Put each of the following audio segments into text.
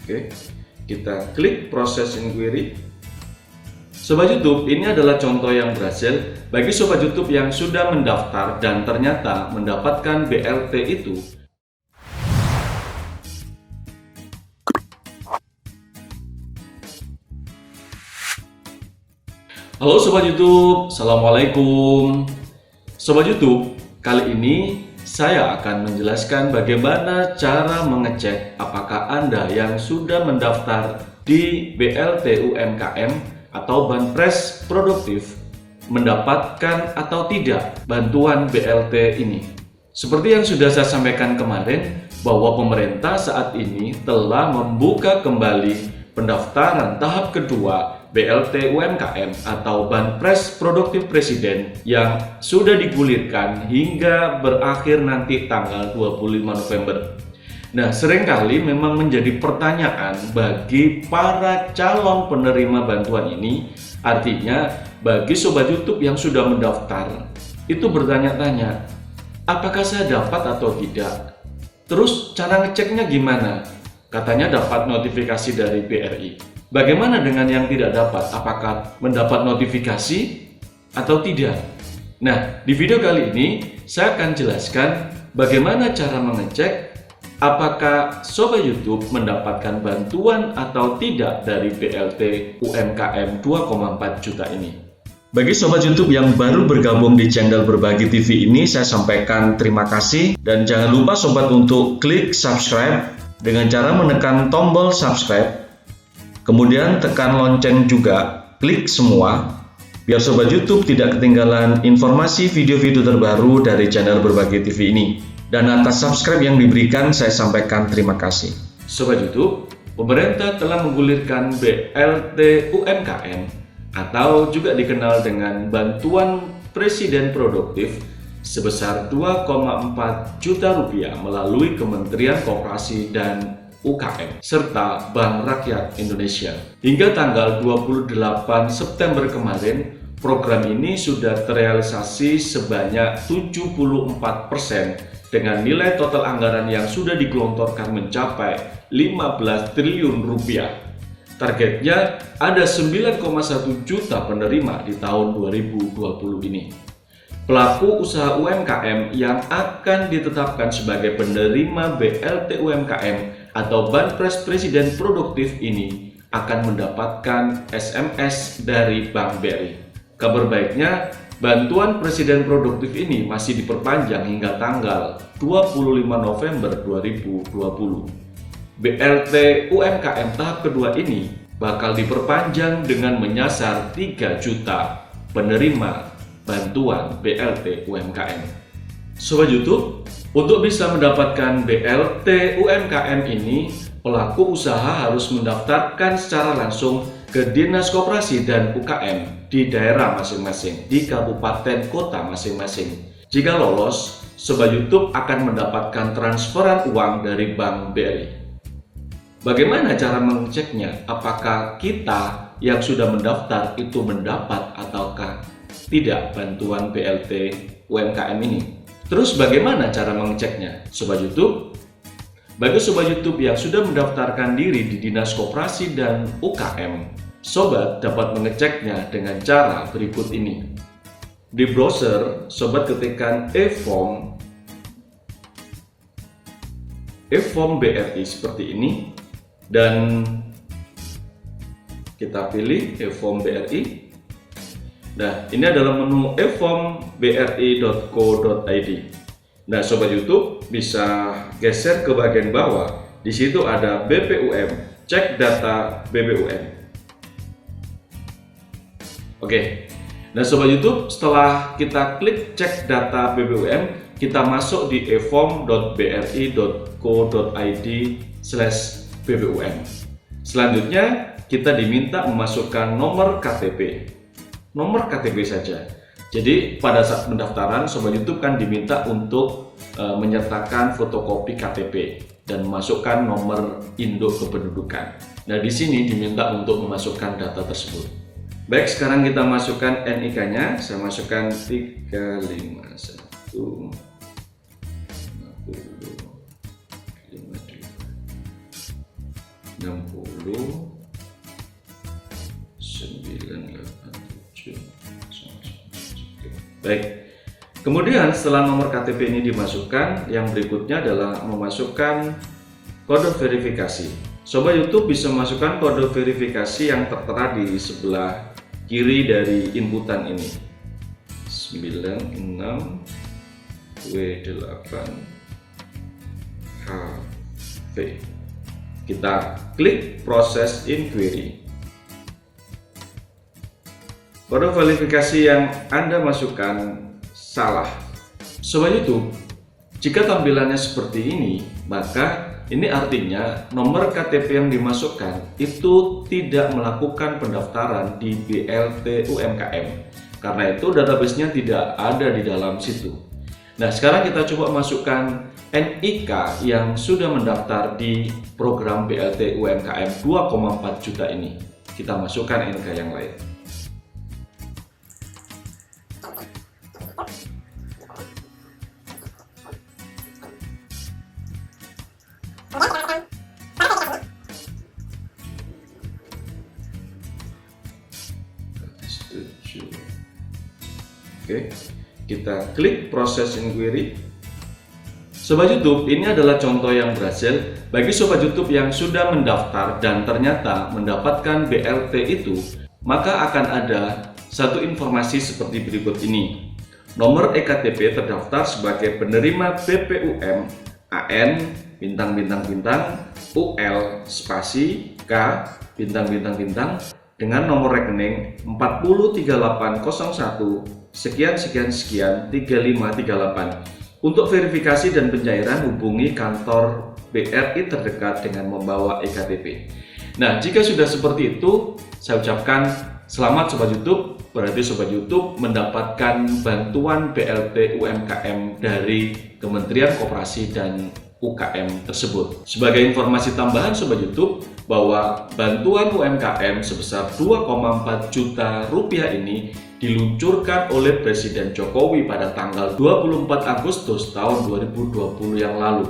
Oke, kita klik proses inquiry. Sobat YouTube, ini adalah contoh yang berhasil bagi Sobat YouTube yang sudah mendaftar dan ternyata mendapatkan BLT itu. Halo Sobat YouTube, Assalamualaikum. Sobat YouTube, kali ini saya akan menjelaskan bagaimana cara mengecek apakah Anda yang sudah mendaftar di BLT UMKM atau Banpres Produktif mendapatkan atau tidak bantuan BLT ini. Seperti yang sudah saya sampaikan kemarin, bahwa pemerintah saat ini telah membuka kembali pendaftaran tahap kedua BLT UMKM atau Banpres Produktif Presiden yang sudah digulirkan hingga berakhir nanti tanggal 25 November. Nah, seringkali memang menjadi pertanyaan bagi para calon penerima bantuan ini, artinya bagi Sobat YouTube yang sudah mendaftar, itu bertanya-tanya, apakah saya dapat atau tidak? Terus cara ngeceknya gimana? Katanya dapat notifikasi dari BRI. Bagaimana dengan yang tidak dapat? Apakah mendapat notifikasi atau tidak? Nah, di video kali ini saya akan jelaskan bagaimana cara mengecek apakah Sobat YouTube mendapatkan bantuan atau tidak dari BLT UMKM 2,4 juta ini. Bagi Sobat YouTube yang baru bergabung di channel Berbagi TV ini, saya sampaikan terima kasih. Dan jangan lupa Sobat untuk klik subscribe dengan cara menekan tombol subscribe. Kemudian tekan lonceng juga, klik semua, biar Sobat YouTube tidak ketinggalan informasi video-video terbaru dari channel Berbagi TV ini. Dan atas subscribe yang diberikan, saya sampaikan terima kasih. Sobat YouTube, pemerintah telah menggulirkan BLT UMKM atau juga dikenal dengan Bantuan Presiden Produktif sebesar 2,4 juta rupiah melalui Kementerian Koperasi dan UKM serta Bank Rakyat Indonesia. Hingga tanggal 28 September kemarin, program ini sudah terrealisasi sebanyak 74% dengan nilai total anggaran yang sudah digelontorkan mencapai 15 triliun rupiah. Targetnya ada 9,1 juta penerima di tahun 2020 ini. Pelaku usaha UMKM yang akan ditetapkan sebagai penerima BLT UMKM atau Banpres Presiden Produktif ini akan mendapatkan SMS dari Bank BRI. Kabar baiknya, bantuan Presiden Produktif ini masih diperpanjang hingga tanggal 25 November 2020. BLT UMKM tahap kedua ini bakal diperpanjang dengan menyasar 3 juta penerima bantuan BLT UMKM. Sobat YouTube, untuk bisa mendapatkan BLT UMKM ini, pelaku usaha harus mendaftarkan secara langsung ke Dinas Koperasi dan UKM di daerah masing-masing, di kabupaten kota masing-masing. Jika lolos, Sobat YouTube akan mendapatkan transferan uang dari Bank BRI. Bagaimana cara mengeceknya? Apakah kita yang sudah mendaftar itu mendapat ataukah tidak bantuan BLT UMKM ini? Terus bagaimana cara mengeceknya? Sobat YouTube, bagi Sobat YouTube yang sudah mendaftarkan diri di Dinas Koperasi dan UKM, Sobat dapat mengeceknya dengan cara berikut ini. Di browser, Sobat ketikkan e-form BRI seperti ini, dan kita pilih e-form BRI. Nah, ini adalah menu e-form-bri.co.id. Nah, Sobat YouTube bisa geser ke bagian bawah. Di situ ada BPUM, cek data BPUM. Oke. Nah, Sobat YouTube, setelah kita klik cek data BPUM, kita masuk di e-form.bri.co.id/BPUM. Selanjutnya, kita diminta memasukkan nomor KTP. Nomor KTP saja. Jadi pada saat pendaftaran, Sobat YouTube kan diminta untuk menyertakan fotokopi KTP dan memasukkan nomor induk kependudukan. Nah, di sini diminta untuk memasukkan data tersebut. Baik, sekarang kita masukkan NIK-nya. Saya masukkan 351 50 52. 987. Baik. Kemudian setelah nomor KTP ini dimasukkan, yang berikutnya adalah memasukkan kode verifikasi. Sobat YouTube bisa masukkan kode verifikasi yang tertera di sebelah kiri dari inputan ini. 96W8HV. Kita klik proses inquiry. Kode verifikasi yang Anda masukkan salah. Sobat YouTube, jika tampilannya seperti ini, maka ini artinya nomor KTP yang dimasukkan itu tidak melakukan pendaftaran di BLT UMKM. Karena itu database-nya tidak ada di dalam situ. Nah, sekarang kita coba masukkan NIK yang sudah mendaftar di program BLT UMKM 2,4 juta ini. Kita masukkan NIK yang lain. Oke, kita klik proses inquiry. Sobat YouTube, ini adalah contoh yang berhasil bagi sobat YouTube yang sudah mendaftar dan ternyata mendapatkan BLT itu, maka akan ada satu informasi seperti berikut ini. Nomor eKTP terdaftar sebagai penerima BPUM AN bintang UL spasi K bintang dengan nomor rekening 403801 sekian 3538. Untuk verifikasi dan pencairan hubungi kantor BRI terdekat dengan membawa eKTP. Nah, jika sudah seperti itu, saya ucapkan selamat Sobat YouTube. Berarti Sobat YouTube mendapatkan bantuan BLT UMKM dari Kementerian Koperasi dan UKM tersebut. Sebagai informasi tambahan Sobat YouTube, bahwa bantuan UMKM sebesar 2,4 juta rupiah ini diluncurkan oleh Presiden Jokowi pada tanggal 24 Agustus tahun 2020 yang lalu.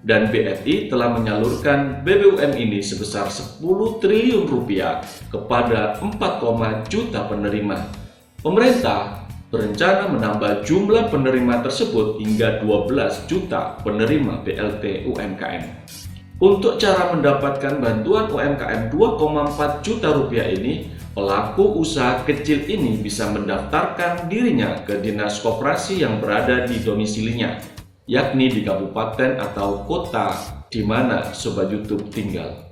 Dan BRI telah menyalurkan BBUM ini sebesar 10 triliun rupiah kepada 4, juta penerima. Pemerintah berencana menambah jumlah penerima tersebut hingga 12 juta penerima BLT UMKM. Untuk cara mendapatkan bantuan UMKM 2,4 juta rupiah ini, pelaku usaha kecil ini bisa mendaftarkan dirinya ke dinas koperasi yang berada di domisilinya, yakni di kabupaten atau kota di mana Sobat YouTube tinggal.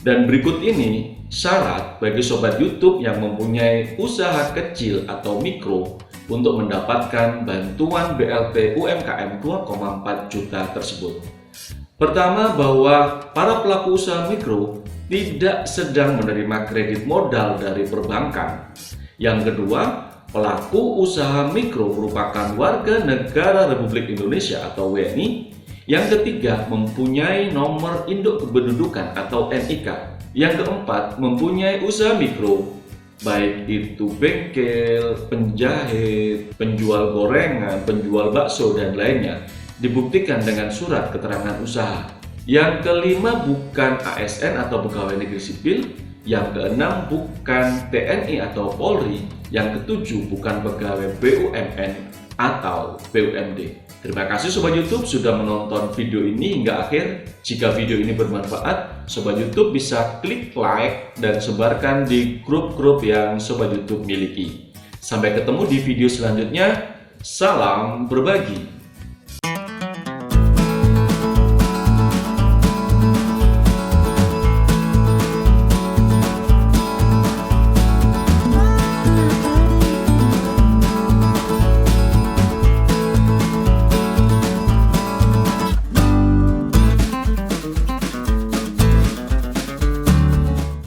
Dan berikut ini syarat bagi Sobat YouTube yang mempunyai usaha kecil atau mikro untuk mendapatkan bantuan BLT UMKM 2,4 juta tersebut. Pertama, bahwa para pelaku usaha mikro tidak sedang menerima kredit modal dari perbankan. Yang kedua, pelaku usaha mikro merupakan warga negara Republik Indonesia atau WNI. Yang ketiga, mempunyai nomor induk kependudukan atau NIK. Yang keempat, mempunyai usaha mikro, baik itu bengkel, penjahit, penjual gorengan, penjual bakso, dan lainnya, dibuktikan dengan surat keterangan usaha. Yang kelima, bukan ASN atau pegawai negeri sipil. Yang keenam, bukan TNI atau Polri. Yang ketujuh, bukan pegawai BUMN atau BUMD. Terima kasih Sobat YouTube sudah menonton video ini hingga akhir. Jika video ini bermanfaat, Sobat YouTube bisa klik like dan sebarkan di grup-grup yang Sobat YouTube miliki. Sampai ketemu di video selanjutnya. Salam berbagi.